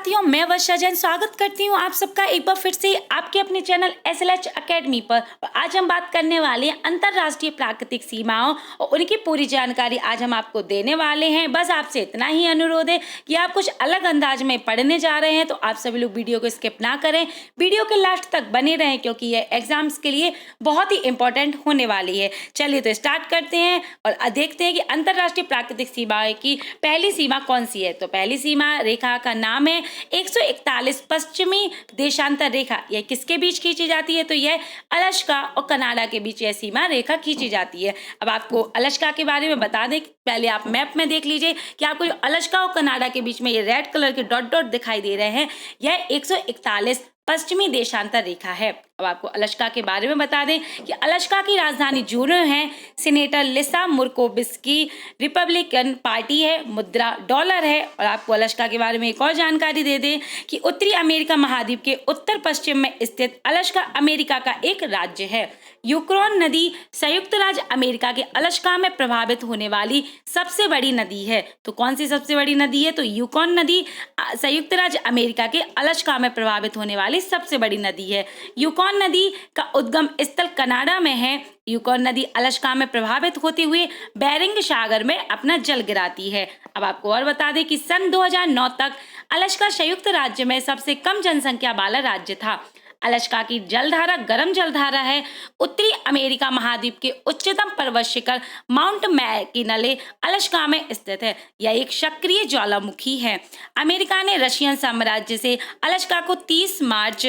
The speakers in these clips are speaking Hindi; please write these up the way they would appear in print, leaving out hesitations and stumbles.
साथियों, मैं वर्षा जैन स्वागत करती हूँ आप सबका एक बार फिर से आपके अपने चैनल SLH अकेडमी पर। और आज हम बात करने वाले हैं अंतर्राष्ट्रीय प्राकृतिक सीमाओं और उनकी पूरी जानकारी आज हम आपको देने वाले हैं। बस आपसे इतना ही अनुरोध है कि आप कुछ अलग अंदाज में पढ़ने जा रहे हैं तो आप सभी लोग वीडियो को स्किप ना करें, वीडियो के लास्ट तक बने रहें क्योंकि यह एग्जाम्स के लिए बहुत ही इंपॉर्टेंट होने वाली है। चलिए तो स्टार्ट करते हैं और देखते हैं कि अंतर्राष्ट्रीय प्राकृतिक सीमाएं की पहली सीमा कौन सी है। तो पहली सीमा रेखा का नाम है 141 पश्चिमी देशांतर रेखा। यह किसके बीच खींची जाती है? तो यह अलास्का और कनाडा के बीच यह सीमा रेखा खींची जाती है। अब आपको अलास्का के बारे में बता दें, पहले आप मैप में देख लीजिए कि आपको जो अलास्का और कनाडा के बीच में ये रेड कलर के डॉट डॉट दिखाई दे रहे हैं, यह 141 पश्चिमी देशांतर रेखा है। अब आपको अलास्का के बारे में बता दें कि अलास्का की राजधानी जूनो है, सीनेटर लिसा मुर्कोविस्की रिपब्लिकन पार्टी है, मुद्रा डॉलर है। और आपको अलास्का के बारे में एक और जानकारी दे दें कि उत्तरी अमेरिका महाद्वीप के उत्तर पश्चिम में स्थित अलास्का अमेरिका का एक राज्य है। यूक्रेन नदी संयुक्त राज्य अमेरिका के अलास्का में प्रभावित होने वाली सबसे बड़ी नदी है। तो कौन सी सबसे बड़ी नदी है? तो यूक्रेन नदी संयुक्त राज्य अमेरिका के अलास्का में प्रभावित होने वाली सबसे बड़ी नदी है। यूक्रेन नदी का उद्गम स्थल कनाडा में है। यूक्रेन नदी अलास्का में प्रभावित होते हुए बेरिंग सागर में अपना जल गिराती है। अब आपको और बता दें कि सन 2009 तक अलास्का संयुक्त राज्य में सबसे कम जनसंख्या वाला राज्य था। अलास्का की जलधारा गर्म जलधारा है। उत्तरी अमेरिका महाद्वीप के उच्चतम पर्वत शिखर माउंट मैकिनले अलास्का में स्थित है। यह एक सक्रिय ज्वालामुखी है। अमेरिका ने रशियन साम्राज्य से अलास्का को 30 मार्च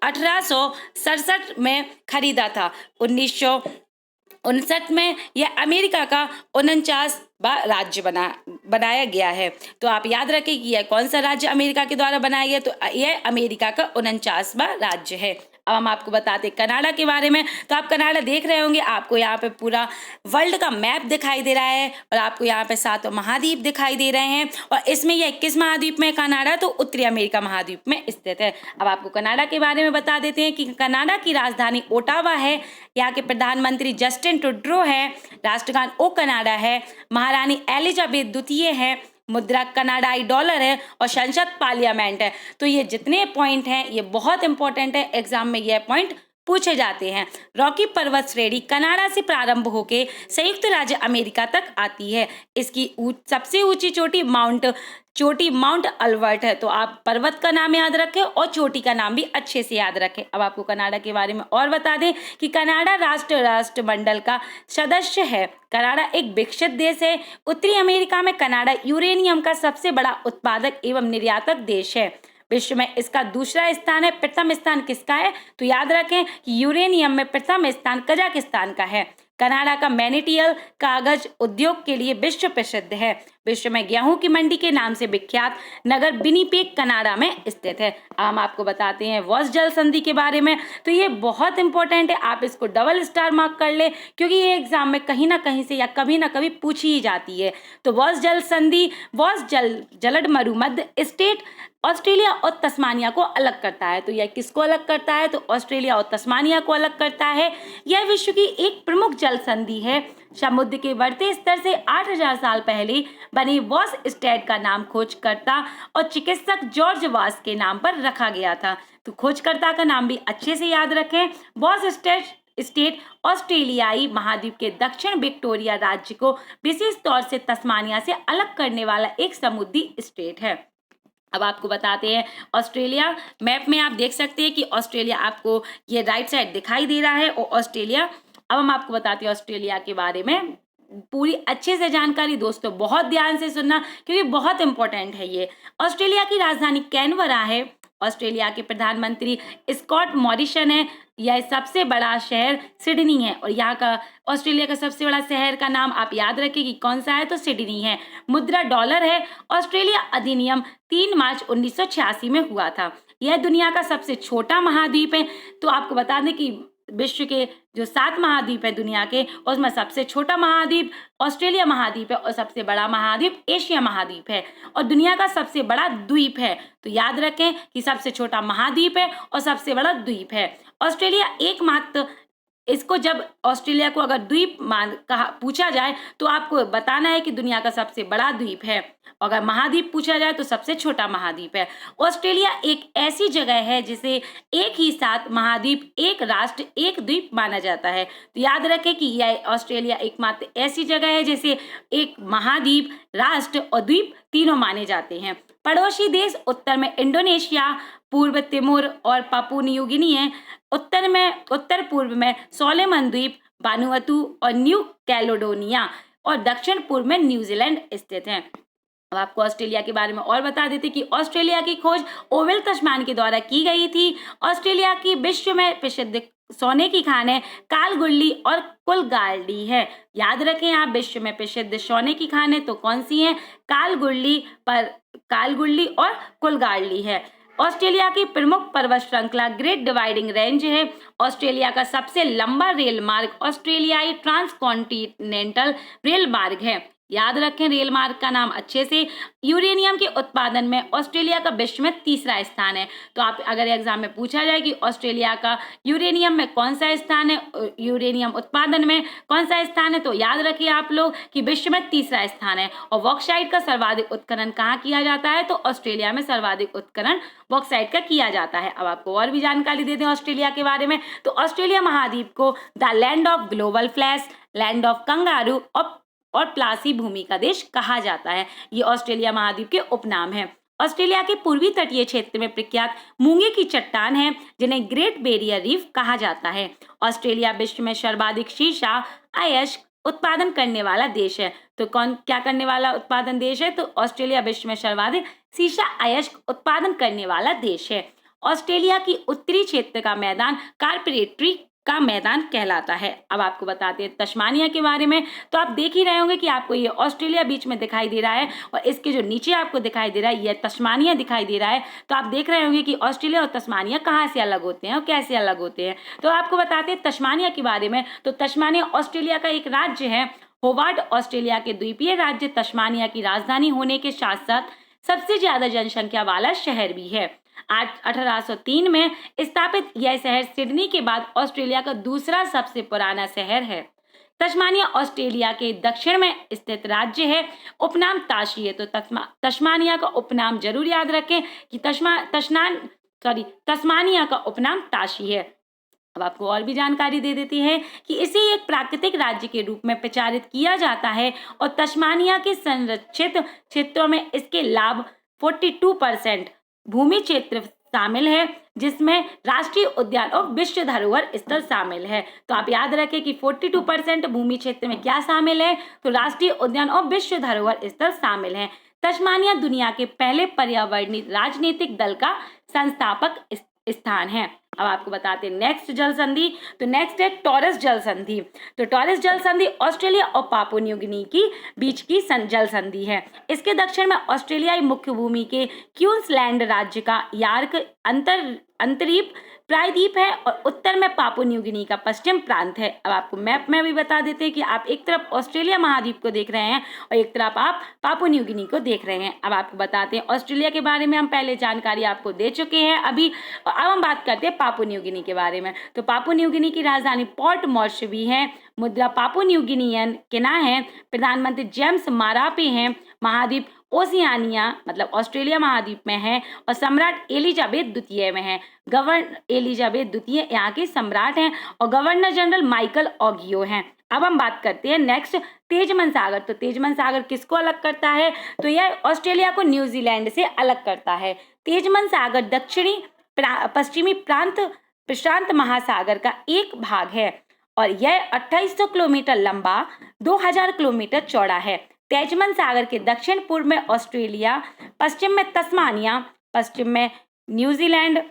1867 में खरीदा था। 1959 में यह अमेरिका का 49वां राज्य बनाया गया है। तो आप याद रखें कि यह कौन सा राज्य अमेरिका के द्वारा बनाया गया? तो यह अमेरिका का 49वां राज्य है। अब हम आपको बताते हैं कनाडा के बारे में। तो आप कनाडा देख रहे होंगे, आपको यहाँ पे पूरा वर्ल्ड का मैप दिखाई दे रहा है और आपको यहाँ पे 7 महाद्वीप दिखाई दे रहे हैं। और इसमें यह किस महाद्वीप में कनाडा? तो उत्तरी अमेरिका महाद्वीप में स्थित है। अब आपको कनाडा के बारे में बता देते हैं कि कनाडा की राजधानी ओटावा है। यहाँ के प्रधानमंत्री जस्टिन ट्रूडो है। राष्ट्रगान ओ कनाडा है। महारानी एलिजाबेथ द्वितीय है। मुद्रा कनाडाई डॉलर है और संसद पार्लियामेंट है। तो ये जितने पॉइंट हैं ये बहुत इंपॉर्टेंट है, एग्जाम में ये पॉइंट पूछे जाते हैं। रॉकी पर्वत श्रेणी कनाडा से प्रारंभ होकर संयुक्त राज्य अमेरिका तक आती है। इसकी सबसे ऊंची चोटी माउंट अल्बर्ट है। तो आप पर्वत का नाम याद रखें और चोटी का नाम भी अच्छे से याद रखें। अब आपको कनाडा के बारे में और बता दें कि कनाडा राष्ट्रमंडल का सदस्य है। कनाडा एक विकसित देश है। उत्तरी अमेरिका में कनाडा यूरेनियम का सबसे बड़ा उत्पादक एवं निर्यातक देश है। विश्व में इसका दूसरा स्थान है। प्रथम स्थान किसका है? तो याद रखें कि यूरेनियम में प्रथम स्थान कजाकिस्तान का है। कनाडा का मैनीटियल कागज उद्योग के लिए विश्व प्रसिद्ध है। विश्व में गेहूं की मंडी के नाम से विख्यात नगर विनिपेग कनाडा में स्थित है। हम आपको बताते हैं वॉस जल संधि के बारे में। तो ये बहुत इंपॉर्टेंट है, आप इसको डबल स्टार मार्क कर ले क्योंकि ये एग्जाम में कहीं ना कहीं से या कभी ना कभी पूछी ही जाती है। तो वॉस जल संधि जलड मरुमध्य स्टेट ऑस्ट्रेलिया और तस्मानिया को अलग करता है। तो यह किसको अलग करता है? तो ऑस्ट्रेलिया और तस्मानिया को अलग करता है। यह विश्व की एक प्रमुख जल संधि है। समुद्र के बढ़ते स्तर से 8000 साल पहले बनी वॉस स्टेट का नाम खोजकर्ता और चिकित्सक जॉर्ज वॉस के नाम पर रखा गया था। तो खोजकर्ता का नाम भी अच्छे से याद रखें। वॉस स्टेट ऑस्ट्रेलियाई महाद्वीप के दक्षिण विक्टोरिया राज्य को विशेष तौर से तस्मानिया से अलग करने वाला एक समुद्री स्टेट है। अब आपको बताते हैं ऑस्ट्रेलिया। मैप में आप देख सकते हैं कि ऑस्ट्रेलिया आपको ये राइट साइड दिखाई दे रहा है और ऑस्ट्रेलिया। अब हम आपको बताते हैं ऑस्ट्रेलिया के बारे में पूरी अच्छे से जानकारी। दोस्तों बहुत ध्यान से सुनना क्योंकि बहुत इंपॉर्टेंट है ये। ऑस्ट्रेलिया की राजधानी कैनबरा है। ऑस्ट्रेलिया के प्रधानमंत्री स्कॉट मॉरिसन है। यह सबसे बड़ा शहर सिडनी है और यहाँ का ऑस्ट्रेलिया का सबसे बड़ा शहर का नाम आप याद रखें कि कौन सा है? तो सिडनी है। मुद्रा डॉलर है। ऑस्ट्रेलिया अधिनियम 3 मार्च 1986 में हुआ था। यह दुनिया का सबसे छोटा महाद्वीप है। तो आपको बता दें कि विश्व के जो 7 महाद्वीप है दुनिया के, उसमें सबसे छोटा महाद्वीप ऑस्ट्रेलिया महाद्वीप है और सबसे बड़ा महाद्वीप एशिया महाद्वीप है और दुनिया का सबसे बड़ा द्वीप है। तो याद रखें कि सबसे छोटा महाद्वीप है और सबसे बड़ा द्वीप है। ऑस्ट्रेलिया एकमात्र इसको जब ऑस्ट्रेलिया को अगर द्वीप मान कहा पूछा जाए तो आपको बताना है कि दुनिया का सबसे बड़ा द्वीप है। अगर महाद्वीप पूछा जाए तो सबसे छोटा महाद्वीप है। ऑस्ट्रेलिया एक ऐसी जगह है जिसे एक ही साथ महाद्वीप, एक राष्ट्र, एक द्वीप माना जाता है। तो याद रखें कि यह ऑस्ट्रेलिया एकमात्र ऐसी जगह है जिसे एक महाद्वीप, राष्ट्र और द्वीप तीनों माने जाते हैं। पड़ोसी देश उत्तर में इंडोनेशिया, पूर्व तिमोर और पापुआ न्यू गिनी है। उत्तर पूर्व में सोलोमन द्वीप, वानुअतु और न्यू कैलेडोनिया और दक्षिण पूर्व में न्यूजीलैंड स्थित है। अब आपको ऑस्ट्रेलिया के बारे में और बता देते कि ऑस्ट्रेलिया की खोज ओवेल तस्मान के द्वारा की गई थी। ऑस्ट्रेलिया की विश्व में प्रसिद्ध सोने की खानें कालगुल्ली और कुलगाली है। याद रखें आप, विश्व में प्रसिद्ध सोने की खानें तो कौन सी हैं? कालगुल्ली और कुलगाली है। ऑस्ट्रेलिया की प्रमुख पर्वत श्रृंखला ग्रेट डिवाइडिंग रेंज है। ऑस्ट्रेलिया का सबसे लंबा रेल मार्ग ऑस्ट्रेलियाई ट्रांसकॉन्टिनेंटल रेल मार्ग है। याद रखें रेल मार्ग का नाम अच्छे से। यूरेनियम के उत्पादन में ऑस्ट्रेलिया का विश्व में तीसरा स्थान है। तो आप अगर एग्जाम में पूछा जाए कि ऑस्ट्रेलिया का यूरेनियम में कौन सा स्थान है, यूरेनियम उत्पादन में कौन सा स्थान है, तो याद रखिए आप लोग कि विश्व में तीसरा स्थान है। और बॉक्साइट का सर्वाधिक उत्खनन कहाँ किया जाता है? तो ऑस्ट्रेलिया में सर्वाधिक उत्खनन बॉक्साइट का किया जाता है। अब आपको और भी जानकारी दे दें ऑस्ट्रेलिया के बारे में। तो ऑस्ट्रेलिया महाद्वीप को the land of global flash, land of kangaroo और प्लासी भूमि का देश कहा जाता है। ये ऑस्ट्रेलिया महाद्वीप के उपनाम है। ऑस्ट्रेलिया के पूर्वी तटीय क्षेत्र में प्रख्यात मूंगे की चट्टान है जिन्हें ग्रेट बैरियर रीफ कहा जाता है। ऑस्ट्रेलिया विश्व में सर्वाधिक शीशा अयस्क उत्पादन करने वाला देश है। तो क्या करने वाला उत्पादन देश है? तो ऑस्ट्रेलिया विश्व में सर्वाधिक शीशा अयस्क उत्पादन करने वाला देश है। ऑस्ट्रेलिया की उत्तरी क्षेत्र का मैदान कार्पेरेटरी का मैदान कहलाता है। अब आपको बताते हैं तस्मानिया के बारे में। तो आप देख ही रहे होंगे कि आपको ये ऑस्ट्रेलिया बीच में दिखाई दे रहा है और इसके जो नीचे आपको दिखाई दे रहा है ये तस्मानिया दिखाई दे रहा है। तो आप देख रहे होंगे कि ऑस्ट्रेलिया और तस्मानिया कहाँ से अलग होते हैं और कैसे अलग होते हैं। तो आपको बताते हैं तस्मानिया के बारे में। तो तस्मानिया ऑस्ट्रेलिया का एक राज्य है। होबार्ट ऑस्ट्रेलिया के द्वीपीय राज्य तस्मानिया की राजधानी होने के साथ साथ सबसे ज्यादा जनसंख्या वाला शहर भी है। 1803 में स्थापित यह शहर सिडनी के बाद ऑस्ट्रेलिया का दूसरा सबसे पुराना शहर है। तस्मानिया ऑस्ट्रेलिया के दक्षिण में स्थित राज्य है। उपनाम ताशी है। तो तस्मानिया का उपनाम जरूर याद रखें कि तस्मानिया का उपनाम ताशी है। अब आपको और भी जानकारी दे देती है कि इसे एक प्राकृतिक राज्य के रूप में प्रचारित किया जाता है और तस्मानिया के संरक्षित क्षेत्रों में इसके लाभ 42% भूमि क्षेत्र शामिल है, जिसमें राष्ट्रीय उद्यान और विश्व धरोहर स्थल शामिल है। तो आप याद रखें कि 42% भूमि क्षेत्र में क्या शामिल है? तो राष्ट्रीय उद्यान और विश्व धरोहर स्थल शामिल है। तस्मानिया दुनिया के पहले पर्यावरणीय राजनीतिक दल का संस्थापक स्थान है। अब आपको बताते हैं नेक्स्ट जल संधि। तो नेक्स्ट है टॉरस जल संधि। तो टॉरस जल संधि ऑस्ट्रेलिया और पापुआ न्यू गिनी की बीच की जल संधि है। इसके दक्षिण में ऑस्ट्रेलियाई मुख्य भूमि के क्वींसलैंड राज्य का यार्क अंतरीप प्रायद्वीप है और उत्तर में पापुआ न्यू गिनी का पश्चिम प्रांत है। अब आपको मैप में भी बता देते हैं कि आप एक तरफ ऑस्ट्रेलिया महाद्वीप को देख रहे हैं और एक तरफ आप पापुआ न्यू गिनी को देख रहे हैं। अब आपको बताते हैं ऑस्ट्रेलिया के बारे में हम पहले जानकारी आपको दे चुके हैं अभी। अब हम बात करते हैं पापुआ न्यू गिनी के बारे में। तो पापुआ न्यू गिनी की राजधानी पोर्ट मोरेस्बी है। मुद्रा पापुआ न्यू गिनियन केना है। प्रधानमंत्री जेम्स मारापे हैं। महाद्वीप ओशियानिया मतलब ऑस्ट्रेलिया महाद्वीप में है और सम्राट एलिजाबेथ द्वितीय में है। गवर्नर एलिजाबेथ द्वितीय यहाँ के सम्राट हैं और गवर्नर जनरल माइकल ऑगियो हैं। अब हम बात करते हैं नेक्स्ट तेजमन सागर। तो तेजमन सागर किसको अलग करता है? तो यह ऑस्ट्रेलिया को न्यूजीलैंड से अलग करता है। तेजमन सागर दक्षिणी पश्चिमी प्रशांत महासागर का एक भाग है और यह 2800 किलोमीटर लंबा 2000 किलोमीटर चौड़ा है। तेजमन सागर के दक्षिण पूर्व में ऑस्ट्रेलिया, पश्चिम में तस्मानिया, पश्चिम में न्यूजीलैंड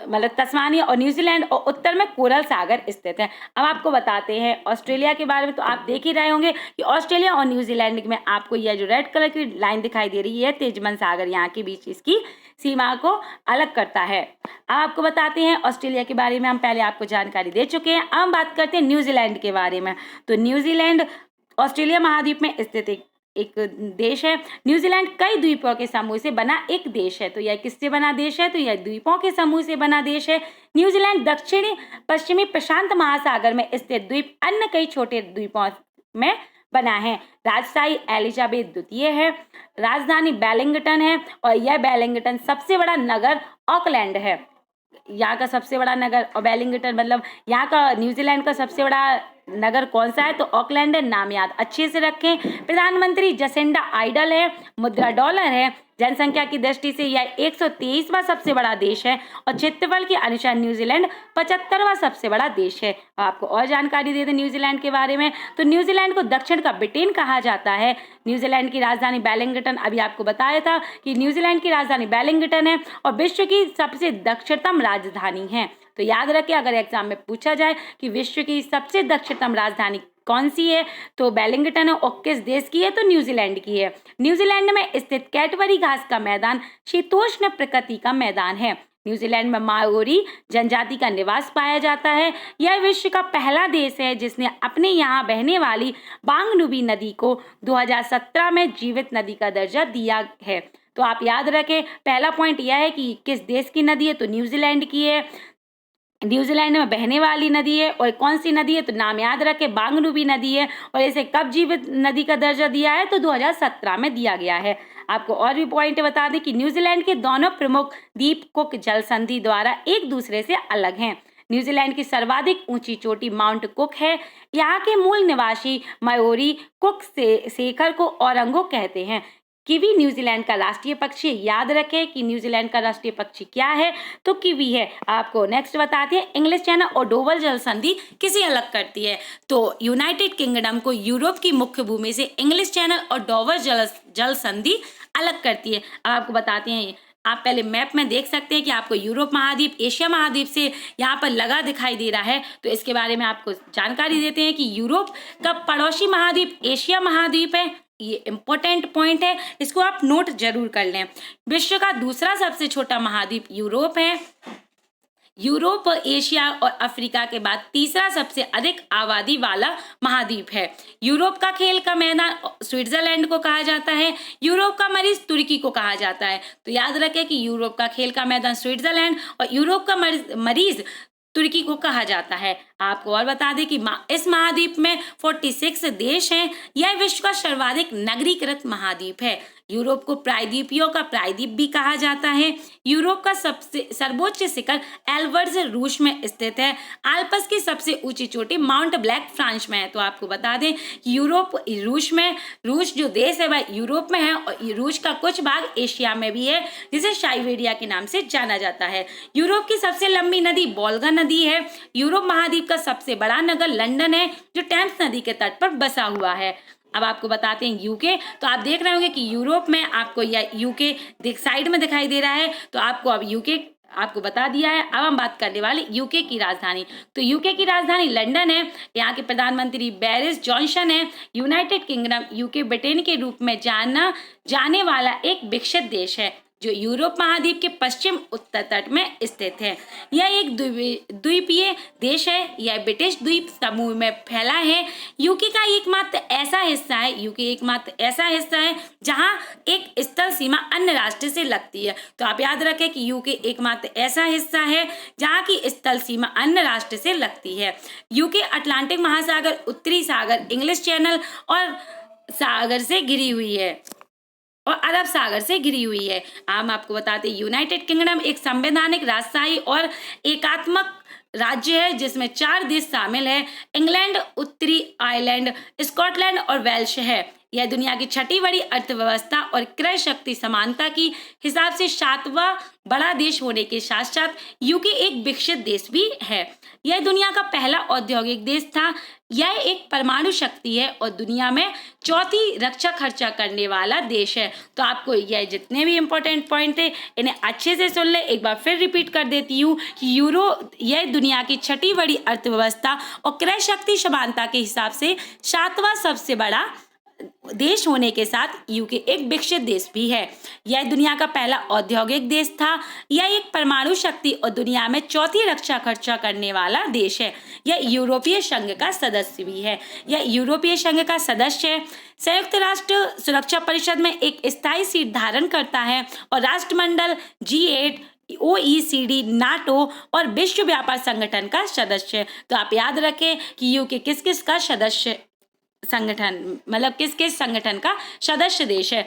मतलब तस्मानिया और न्यूजीलैंड और उत्तर में कोरल सागर स्थित है। अब आपको बताते हैं ऑस्ट्रेलिया के बारे में। तो आप देख ही रहे होंगे कि ऑस्ट्रेलिया और न्यूजीलैंड में आपको यह जो रेड कलर की लाइन दिखाई दे रही है तेजमन सागर यहाँ के बीच इसकी सीमा को अलग करता है। अब आपको बताते हैं ऑस्ट्रेलिया के बारे में हम पहले आपको जानकारी दे चुके हैं। अब हम बात करते हैं न्यूजीलैंड के बारे में। तो न्यूजीलैंड ऑस्ट्रेलिया महाद्वीप में स्थित एक एक देश है। न्यूजीलैंड कई द्वीपों के समूह से बना एक देश है। तो यह किससे बना देश है? तो यह द्वीपों के समूह से बना देश है। न्यूजीलैंड दक्षिणी पश्चिमी प्रशांत महासागर में स्थित द्वीप अन्य कई छोटे द्वीपों में बना है। राजशाही एलिजाबेथ द्वितीय है। राजधानी वेलिंगटन है और यह वेलिंगटन सबसे बड़ा नगर ऑकलैंड है। यहाँ का सबसे बड़ा नगर और वेलिंगटन मतलब यहाँ का न्यूजीलैंड का सबसे बड़ा नगर कौन सा है? तो ऑकलैंड है। नाम याद अच्छे से रखें। प्रधानमंत्री जसिंडा आर्डर्न है। मुद्रा डॉलर है। जनसंख्या की दृष्टि से यह 123वां सबसे बड़ा देश है और क्षेत्रफल के अनुसार न्यूजीलैंड 75वां सबसे बड़ा देश है। आपको और जानकारी दे दें न्यूजीलैंड के बारे में, तो न्यूजीलैंड को दक्षिण का ब्रिटेन कहा जाता है। न्यूजीलैंड की राजधानी वेलिंगटन, अभी आपको बताया था कि न्यूजीलैंड की राजधानी वेलिंगटन है और विश्व की सबसे दक्षिणतम राजधानी है। तो याद रखें, अगर एग्जाम में पूछा जाए कि विश्व की सबसे दक्षिणतम राजधानी कौन सी है तो वेलिंगटन है और किस देश की है? तो न्यूजीलैंड की है। न्यूजीलैंड में स्थित कैडबरी घास का मैदान शीतोष्ण प्रकृति का मैदान है। न्यूजीलैंड में माओरी जनजाति का निवास पाया जाता है। यह विश्व का पहला देश है जिसने अपने यहाँ बहने वाली बांगनुबी नदी को 2017 में जीवित नदी का दर्जा दिया है। तो आप याद रखें, पहला पॉइंट यह है कि किस देश की नदी है? तो न्यूजीलैंड की है। न्यूजीलैंड में बहने वाली नदी है और कौन सी नदी है? तो नाम याद रखें, बांगनुबी नदी है। और इसे कब जीवित नदी का दर्जा दिया है? तो 2017 में दिया गया है। आपको और भी पॉइंट बता दें कि न्यूजीलैंड के दोनों प्रमुख द्वीप कुक जल संधि द्वारा एक दूसरे से अलग हैं। न्यूजीलैंड की सर्वाधिक ऊंची चोटी माउंट कुक है। यहाँ के मूल निवासी माओरी कुक से शेखर को औरंगो कहते हैं। किवी न्यूजीलैंड का राष्ट्रीय पक्षी है। याद रखें कि न्यूजीलैंड का राष्ट्रीय पक्षी क्या है? तो किवी है। आपको नेक्स्ट बताते हैं, इंग्लिश चैनल और डोवर जल संधि किसे अलग करती है? तो यूनाइटेड किंगडम को यूरोप की मुख्य भूमि से इंग्लिश चैनल और डोवर जल संधि अलग करती है। आपको बताते हैं, आप पहले मैप में देख सकते हैं कि आपको यूरोप महाद्वीप एशिया महाद्वीप से यहाँ पर लगा दिखाई दे रहा है। तो इसके बारे में आपको जानकारी देते हैं कि यूरोप का पड़ोसी महाद्वीप एशिया महाद्वीप है। ये इंपॉर्टेंट पॉइंट है, इसको आप नोट जरूर कर लें। विश्व का दूसरा सबसे छोटा महाद्वीप यूरोप है। यूरोप, एशिया और अफ्रीका के बाद तीसरा सबसे अधिक आबादी वाला महाद्वीप है। यूरोप का खेल का मैदान स्विट्जरलैंड को कहा जाता है। यूरोप का मरीज तुर्की को कहा जाता है। तो याद रखें कि यूरोप का खेल का मैदान स्विट्जरलैंड और यूरोप का मरीज तुर्की को कहा जाता है। आपको और बता दें कि इस महाद्वीप में 46 देश हैं। यह विश्व का सर्वाधिक नगरीकृत महाद्वीप है। यूरोप को प्रायद्वीपीयों का प्रायद्वीप भी कहा जाता है। यूरोप का सबसे सर्वोच्च शिखर एल्बर्ट रूस में स्थित है। आल्प्स की सबसे ऊंची चोटी माउंट ब्लैक फ्रांस में है। तो आपको बता दें कि रूस जो देश है वह यूरोप में है और रूस का कुछ भाग एशिया में भी है, जिसे साइबेरिया के नाम से जाना जाता है। यूरोप की सबसे लंबी नदी वोल्गा नदी है। यूरोप महाद्वीप का सबसे बड़ा नगर लंदन है, जो टेम्स नदी के तट पर बसा हुआ है। अब आपको बताते हैं यूके। तो आप देख रहे होंगे कि यूरोप में आपको यह यूके साइड में दिखाई दे रहा है। तो आपको अब यूके आपको बता दिया है। अब हम बात करने वाले यूके की राजधानी। तो यूके की राजधानी लंदन है। यहाँ के प्रधानमंत्री बोरिस जॉनसन है। यूनाइटेड किंगडम यूके ब्रिटेन के रूप में जाना जाने वाला एक विकसित देश है जो यूरोप महाद्वीप के पश्चिम उत्तर तट में स्थित है। यह एक द्वीपीय देश है। यह ब्रिटिश द्वीप समूह में फैला है। यूके एकमात्र ऐसा हिस्सा है जहां एक स्थल सीमा अन्य राष्ट्र से लगती है। तो आप याद रखें कि यूके एकमात्र ऐसा हिस्सा है जहां की स्थल सीमा अन्य राष्ट्र से लगती है। यूके अटलांटिक महासागर, उत्तरी सागर, इंग्लिश चैनल और सागर से घिरी हुई है और अरब सागर से घिरी हुई है। हम आपको बताते हैं, यूनाइटेड किंगडम एक संवैधानिक, राजशाही और एकात्मक राज्य है जिसमें 4 देश शामिल है। इंग्लैंड, उत्तरी आयरलैंड, स्कॉटलैंड और वेल्श है। यह दुनिया की 6ठी बड़ी अर्थव्यवस्था और क्रय शक्ति समानता की हिसाब से 7वां बड़ा देश होने के साथ साथ यूके एक विकसित देश भी है। यह दुनिया का पहला औद्योगिक देश था। यह एक परमाणु शक्ति है और दुनिया में 4थी रक्षा खर्चा करने वाला देश है। तो आपको यह जितने भी इंपॉर्टेंट पॉइंट है इन्हें अच्छे से सुन ले। एक बार फिर रिपीट कर देती हूँ कि यह दुनिया की 6ठी बड़ी अर्थव्यवस्था और क्रय शक्ति समानता के हिसाब से 7वां सबसे बड़ा देश होने के साथ यूके एक विकसित देश भी है। यह दुनिया का पहला औद्योगिक देश था। यह एक परमाणु शक्ति और दुनिया में चौथी रक्षा खर्चा करने वाला देश है। यह यूरोपीय संघ का सदस्य भी है। यह यूरोपीय संघ का सदस्य है। संयुक्त राष्ट्र सुरक्षा परिषद में एक स्थायी सीट धारण करता है और राष्ट्रमंडल G8 OECD, नाटो और विश्व व्यापार संगठन का सदस्य है। तो आप याद रखें कि यूके किस किस का सदस्य संगठन, मतलब किस किस संगठन का सदस्य देश है।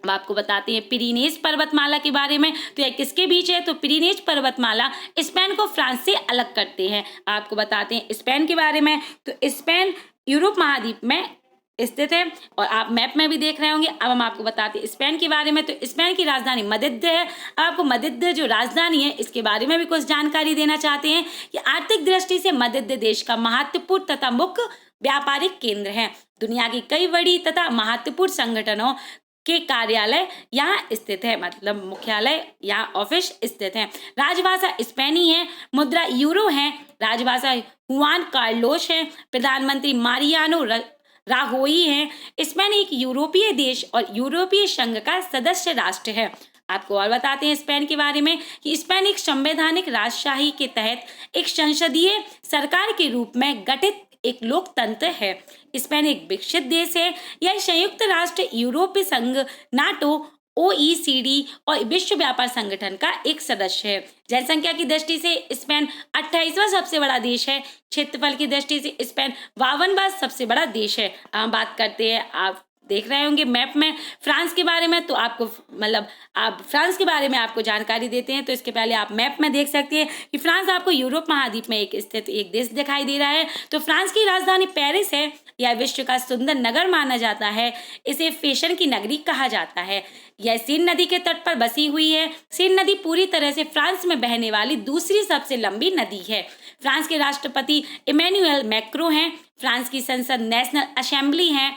अब आपको बताते हैं पिरीनेज पर्वतमाला के बारे में। तो यह किसके बीच है? तो पिरीनेज पर्वतमाला स्पेन को फ्रांस से अलग करते हैं। आपको बताते हैं स्पेन के बारे में। तो स्पेन यूरोप महाद्वीप में स्थित है और आप मैप में भी देख रहे होंगे। अब हम आपको बताते हैं स्पेन के बारे में। तो स्पेन की राजधानी मद्रिद है। अब आपको मद्रिद जो राजधानी है इसके बारे में भी कुछ जानकारी देना चाहते हैं कि आर्थिक दृष्टि से मद्रिद देश का महत्वपूर्ण तथा मुख्य व्यापारिक केंद्र है। दुनिया की कई बड़ी तथा महत्वपूर्ण संगठनों के कार्यालय यहाँ स्थित है, मतलब मुख्यालय यहाँ ऑफिस स्थित है। राजभाषा स्पेनी है। मुद्रा यूरो है। राजभाषा हुआन कार्लोस है। प्रधानमंत्री मारियानो राहोई है। स्पेन एक यूरोपीय देश और यूरोपीय संघ का सदस्य राष्ट्र है। आपको और बताते हैं स्पेन के बारे में कि स्पेन एक संवैधानिक राजशाही के तहत एक संसदीय सरकार के रूप में गठित एक लोकतंत्र है। स्पेन एक विकसित देश है। यह संयुक्त राष्ट्र, यूरोपीय संघ, नाटो, OECD और विश्व व्यापार संगठन का एक सदस्य है। जनसंख्या की दृष्टि से स्पेन 28वां सबसे बड़ा देश है। क्षेत्रफल की दृष्टि से स्पेन 52वां सबसे बड़ा देश है। हम बात करते हैं, आप देख रहे होंगे मैप में फ्रांस के बारे में। तो आपको मतलब आप फ्रांस के बारे में आपको जानकारी देते हैं। तो इसके पहले आप मैप में देख सकते हैं कि फ्रांस आपको यूरोप महाद्वीप में एक स्थित एक देश दिखाई दे रहा है। तो फ्रांस की राजधानी पेरिस है। यह विश्व का सुंदर नगर माना जाता है। इसे फैशन की नगरी कहा जाता है। यह सीन नदी के तट पर बसी हुई है। सीन नदी पूरी तरह से फ्रांस में बहने वाली दूसरी सबसे लंबी नदी है। फ्रांस के राष्ट्रपति इमैनुअल मैक्रों हैं। फ्रांस की संसद नेशनल असेंबली है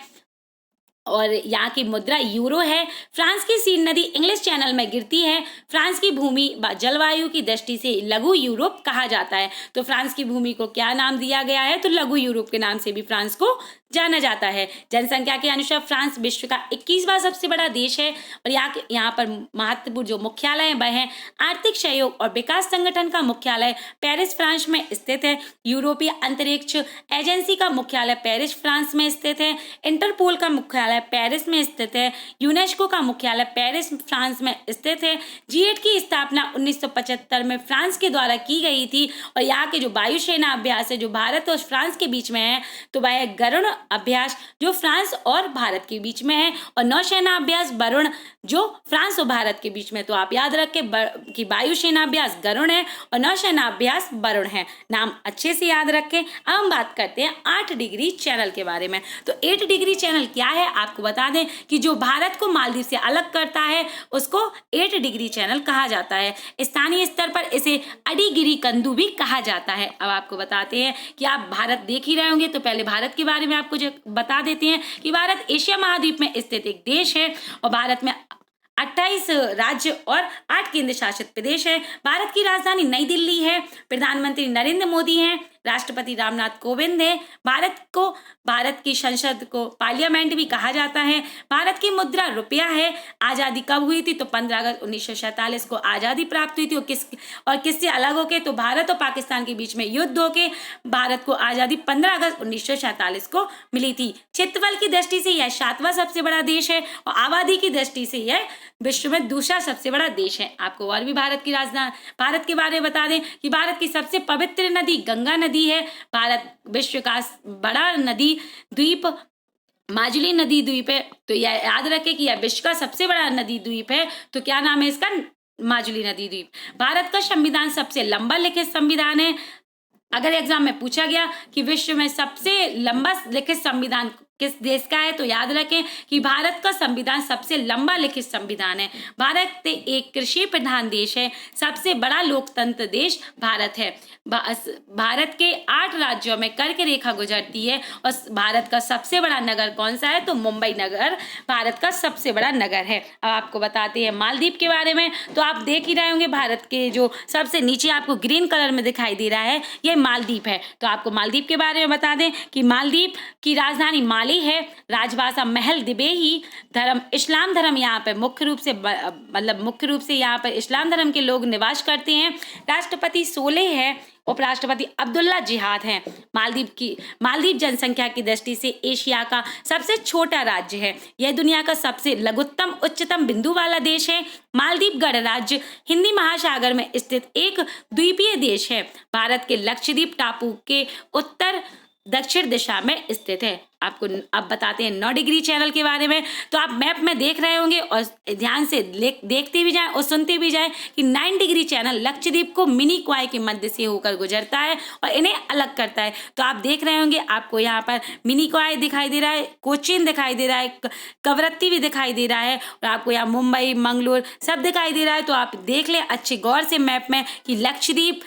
और यहाँ की मुद्रा यूरो है। फ्रांस की सीन नदी इंग्लिश चैनल में गिरती है। फ्रांस की भूमि जलवायु की दृष्टि से लघु यूरोप कहा जाता है। तो फ्रांस की भूमि को क्या नाम दिया गया है? तो लघु यूरोप के नाम से भी फ्रांस को जाना जाता है। जनसंख्या के अनुसार फ्रांस विश्व का 21वां सबसे बड़ा देश है और यहाँ पर महत्वपूर्ण जो मुख्यालय है वह है आर्थिक सहयोग और विकास संगठन का मुख्यालय पेरिस फ्रांस में स्थित है। यूरोपीय अंतरिक्ष एजेंसी का मुख्यालय पेरिस फ्रांस में स्थित है। इंटरपोल का मुख्यालय पेरिस में स्थित है। यूनेस्को का मुख्यालय पेरिस फ्रांस में स्थित है। G8 की स्थापना 1975 में फ्रांस के द्वारा की गई थी और यहाँ के जो वायुसेना अभ्यास है जो भारत और फ्रांस के बीच में है तो वह गरुड़ अभ्यास जो फ्रांस और भारत के बीच में है और नौसेना अभ्यास वरुण जो फ्रांस और भारत के बीच में। तो आप याद रखें कि वायुसेना अभ्यास गरुड़ है और नौसेना अभ्यास वरुण है। नाम अच्छे से याद रखें। अब हम बात करते हैं 8 डिग्री चैनल के बारे में। तो 8 डिग्री चैनल क्या है? आपको बता दें कि जो भारत को मालदीव से अलग करता है उसको 8 डिग्री चैनल कहा जाता है। स्थानीय स्तर पर इसे अडिगिरी कंदू भी कहा जाता है। अब आपको बताते हैं कि आप भारत देख ही रहे होंगे तो पहले भारत के बारे में आपको बता देते हैं कि भारत एशिया महाद्वीप में स्थित एक देश है और भारत में 28 राज्य और 8 केंद्र शासित प्रदेश है। भारत की राजधानी नई दिल्ली है। प्रधानमंत्री नरेंद्र मोदी हैं। राष्ट्रपति रामनाथ कोविंद है। भारत की संसद को पार्लियामेंट भी कहा जाता है। भारत की मुद्रा रुपया है। आज़ादी कब हुई थी? तो 15 अगस्त 1947 को आज़ादी प्राप्त हुई थी और किससे अलग होके? तो भारत और पाकिस्तान के बीच में युद्ध होके भारत को आज़ादी 15 अगस्त 1947 को मिली थी। क्षेत्रफल की दृष्टि से यह 7वां सबसे बड़ा देश है और आबादी की दृष्टि से यह विश्व में दूसरा सबसे बड़ा देश है। आपको और भी भारत के बारे में बता दें कि भारत की सबसे पवित्र नदी गंगा नदी है। भारत विश्व का बड़ा नदी द्वीप माजुली नदी द्वीप है। तो यह याद रखें कि यह विश्व का सबसे बड़ा नदी द्वीप है। तो क्या नाम है इसका? माजुली नदी द्वीप। भारत का संविधान सबसे लंबा लिखित संविधान है। अगर एग्जाम में पूछा गया कि विश्व में सबसे लंबा लिखित संविधान किस देश का है तो याद रखें कि भारत का संविधान सबसे लंबा लिखित संविधान है। भारत एक कृषि प्रधान देश है। सबसे बड़ा लोकतंत्र देश भारत है। भारत के 8 राज्यों में कर्क रेखा गुजरती है और भारत का सबसे बड़ा नगर कौन सा है? तो मुंबई नगर भारत का सबसे बड़ा नगर है। अब आपको बताते हैं मालदीव के बारे में। तो आप देख ही रहे होंगे भारत के जो सबसे नीचे आपको ग्रीन कलर में दिखाई दे रहा है यह मालदीव है। तो आपको मालदीव के बारे में बता दें कि मालदीव की राजधानी बंगाली है, राजभाषा महल दिबेही, धर्म इस्लाम धर्म यहाँ पर मुख्य रूप से यहाँ पर इस्लाम धर्म के लोग निवास करते हैं। राष्ट्रपति सोलेह है, उपराष्ट्रपति अब्दुल्ला जिहाद हैं। मालदीव जनसंख्या की दृष्टि से एशिया का सबसे छोटा राज्य है। यह दुनिया का सबसे लघुत्तम उच्चतम बिंदु वाला देश है। मालदीव गणराज्य हिंदी महासागर में स्थित एक द्वीपीय देश है। भारत के लक्षद्वीप टापू के उत्तर दक्षिण दिशा में स्थित है। आपको अब बताते हैं 9 डिग्री चैनल के बारे में। तो आप मैप में देख रहे होंगे और ध्यान से देखते भी जाएं और सुनते भी जाएं कि 9 डिग्री चैनल लक्षद्वीप को मिनी क्वाई के मध्य से होकर गुजरता है और इन्हें अलग करता है। तो आप देख रहे होंगे, आपको यहाँ पर मिनी क्वाई दिखाई दे रहा है, कोचीन दिखाई दे रहा है, कवरत्ती भी दिखाई दे रहा है और आपको यहाँ मुंबई, मंगलोर सब दिखाई दे रहा है। तो आप देख लें अच्छे गौर से मैप में कि लक्षद्वीप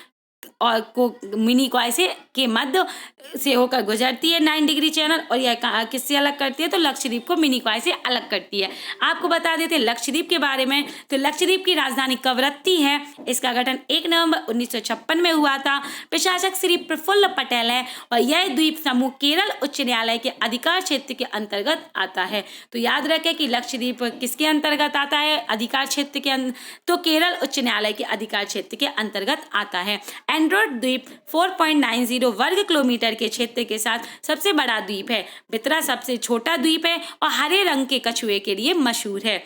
और को मिनी क्वाई से के मध्य से होकर गुजरती है 9 डिग्री चैनल, और यह किससे अलग करती है? तो लक्षद्वीप को मिनी क्वाई से अलग करती है। आपको बता देते हैं लक्षद्वीप के बारे में। तो लक्षद्वीप की राजधानी कवरत्ती है। इसका गठन 1 नवंबर 1956 में हुआ था। प्रशासक श्री प्रफुल्ल पटेल है और यह द्वीप समूह केरल उच्च न्यायालय के अधिकार क्षेत्र के अंतर्गत आता है। तो याद रखें कि लक्षद्वीप किसके अंतर्गत आता है? अधिकार क्षेत्र के तो केरल उच्च न्यायालय के अधिकार क्षेत्र के अंतर्गत आता है। एंड्रोइड द्वीप 4.90 वर्ग किलोमीटर के क्षेत्र के साथ सबसे बड़ा द्वीप है। बितरा सबसे छोटा द्वीप है और हरे रंग के कछुए के लिए मशहूर है।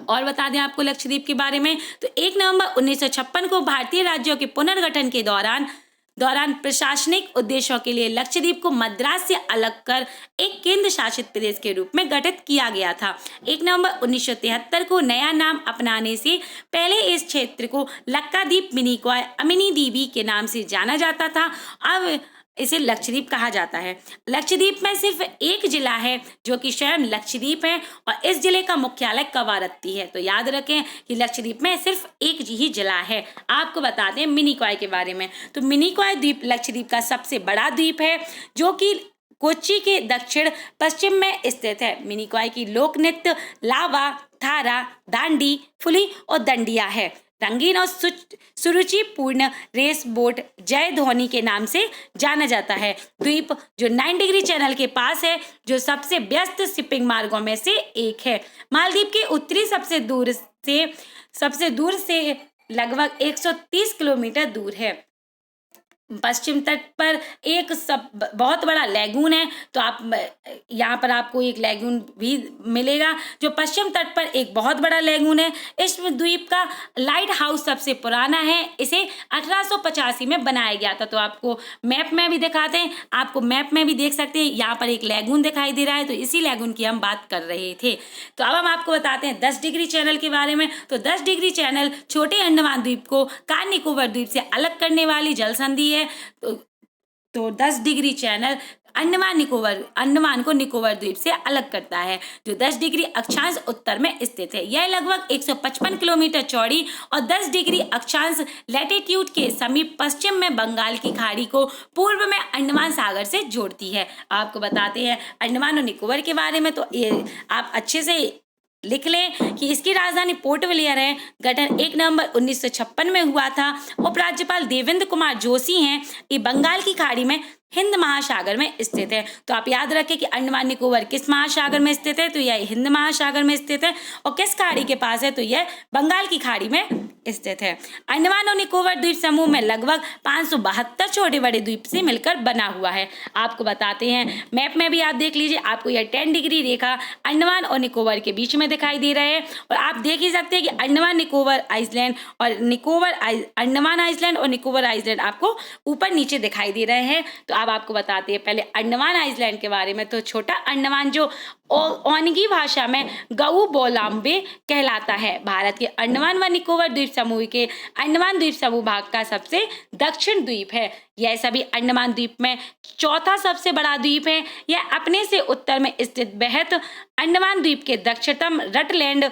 और बता दें आपको लक्षद्वीप के बारे में, तो 1 नवंबर 1956 को भारतीय राज्यों के पुनर्गठन के दौरान प्रशासनिक उद्देश्यों के लिए लक्षद्वीप को मद्रास से अलग कर एक केंद्र शासित प्रदेश के रूप में गठित किया गया था। 1 नवंबर 1973 को नया नाम अपनाने से पहले इस क्षेत्र को लक्काद्वीप मिनी क्वाई अमिनी दीवी के नाम से जाना जाता था। अब इसे लक्षद्वीप कहा जाता है। लक्षद्वीप में सिर्फ एक जिला है जो कि स्वयं लक्षद्वीप है और इस जिले का मुख्यालय कवारत्ती है। तो याद रखें कि लक्षद्वीप में सिर्फ एक ही जिला है। आपको बताते हैं मिनी क्वाई के बारे में। तो मिनी क्वाई द्वीप लक्षद्वीप का सबसे बड़ा द्वीप है जो कि कोच्चि के दक्षिण पश्चिम में स्थित है। मिनी क्वाई की लोक नृत्य लावा, थारा, दांडी, फुली और दंडिया है। रंगीन और सुरुचिपूर्ण रेस बोट जय धोनी के नाम से जाना जाता है। द्वीप जो 9 डिग्री चैनल के पास है, जो सबसे व्यस्त शिपिंग मार्गों में से एक है। मालदीव के उत्तरी सबसे दूर से लगभग 130 किलोमीटर दूर है। पश्चिम तट पर एक बहुत बड़ा लैगून है। तो आप यहाँ पर आपको एक लैगून भी मिलेगा जो पश्चिम तट पर एक बहुत बड़ा लैगून है। इस द्वीप का लाइट हाउस सबसे पुराना है। इसे 1885 में बनाया गया था। तो आपको मैप में भी दिखाते हैं, आपको मैप में भी देख सकते हैं, यहाँ पर एक लैगून दिखाई दे रहा है। तो इसी लैगून की हम बात कर रहे थे। तो अब हम आपको बताते हैं 10 डिग्री चैनल के बारे में। तो 10 डिग्री चैनल छोटे अंडमान द्वीप को कार निकोबार द्वीप से अलग करने वाली जल संधि है। तो 10 डिग्री चैनल अंडमान को निकोबार द्वीप से अलग करता है, जो 10 डिग्री अक्षांश उत्तर में स्थित है। यह लगभग 155 किलोमीटर चौड़ी और 10 डिग्री अक्षांश लैटिट्यूड के समीप पश्चिम में बंगाल की खाड़ी को पूर्व में अंडमान सागर से जोड़ती है। आपको बताते हैं अंडमान और निकोबार के बारे में। तो ये आप अच्छे से लिख लें कि इसकी राजधानी पोर्ट ब्लेयर है। गठन 1 नवंबर 1956 में हुआ था। उपराज्यपाल देवेंद्र कुमार जोशी हैं। ये बंगाल की खाड़ी में हिंद महासागर में स्थित है। तो आप याद रखें कि अंडमान निकोबार किस महासागर में स्थित है? तो यह हिंद महासागर में स्थित है। और किस खाड़ी के पास है? तो यह बंगाल की खाड़ी में स्थित है। अंडमान और निकोबार द्वीप समूह में लगभग 572 छोटे बड़े द्वीप से मिलकर बना हुआ है। आपको बताते हैं मैप में भी आप देख लीजिए, आपको यह 10 डिग्री रेखा अंडमान और निकोबार के बीच में दिखाई दे रहा है। और आप देख ही सकते हैं कि अंडमान निकोबार आइसलैंड और अंडमान आइसलैंड और निकोबार आइसलैंड आपको ऊपर नीचे दिखाई दे रहे हैं। तो अब आपको बताते हैं पहले अंडमान आइसलैंड के बारे में। तो छोटा अंडमान जो ओनगी भाषा में गऊ बोलाम्बे कहलाता है, भारत के अंडमान व निकोबार द्वीप समूह के अंडमान द्वीप समूह भाग का सबसे दक्षिण द्वीप है। यह सभी अंडमान द्वीप में चौथा सबसे बड़ा द्वीप है। यह अपने से उत्तर में स्थित बेहद अंडमान द्वीप के दक्षिणतम रटलैंड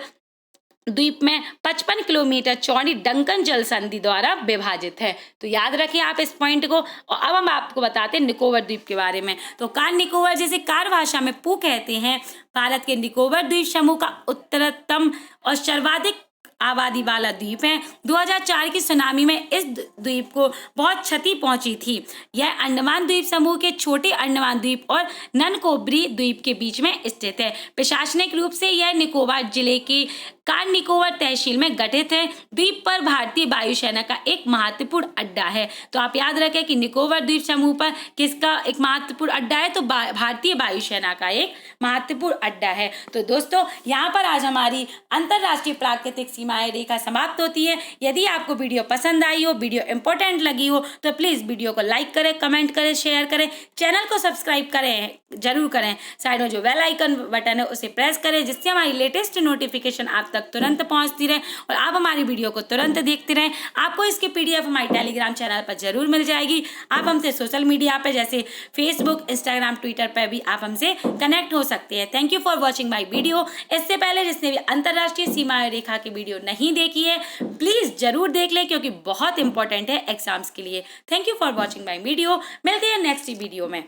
द्वीप में 55 किलोमीटर चौड़ी डंकन जल संधि द्वारा विभाजित है। तो याद रखिए आप इस पॉइंट को। और अब हम आपको बताते हैं निकोबार द्वीप के बारे में। तो कार निकोबार, जिसे कार भाषा में पू कहते हैं, भारत के निकोबार द्वीप समूह का उत्तरतम और सर्वाधिक आबादी वाला द्वीप है। 2004 की सुनामी में इस द्वीप को बहुत क्षति पहुंची थी। यह अंडमान द्वीप समूह के छोटे अंडमान द्वीप और ननकोबरी द्वीप के बीच में स्थित है। प्रशासनिक रूप से यह निकोबार जिले की कार निकोबार तहसील में गठित है। द्वीप पर भारतीय वायुसेना का एक महत्वपूर्ण अड्डा है। तो आप याद रखें कि निकोबार द्वीप समूह पर किसका एक महत्वपूर्ण अड्डा है, तो भारतीय वायुसेना का एक महत्वपूर्ण अड्डा है। तो दोस्तों, यहाँ पर आज हमारी अंतरराष्ट्रीय प्राकृतिक सीमाएं रेखा समाप्त होती है। यदि आपको वीडियो पसंद आई हो, वीडियो इंपॉर्टेंट लगी हो, तो प्लीज वीडियो को लाइक करें, कमेंट करें, शेयर करें, चैनल को सब्सक्राइब करें, जरूर करें। साइड में जो बेल आइकन बटन है उसे प्रेस करें, जिससे हमारी लेटेस्ट नोटिफिकेशन आप तक तुरंत पहुंचती रहे और आप हमारी वीडियो को तुरंत देखते रहें। आपको इसकी PDF हमारे टेलीग्राम चैनल पर जरूर मिल जाएगी। आप हमसे सोशल मीडिया पे जैसे फेसबुक, इंस्टाग्राम, ट्विटर पर भी आप हमसे कनेक्ट हो सकते हैं। Thank you for watching my video. इससे पहले जिसने भी अंतरराष्ट्रीय सीमा रेखा की वीडियो नहीं देखी है, प्लीज जरूर देख लें, क्योंकि बहुत इंपॉर्टेंट है एग्जाम्स के लिए। Thank you for watching my video. मिलते हैं नेक्स्ट वीडियो में।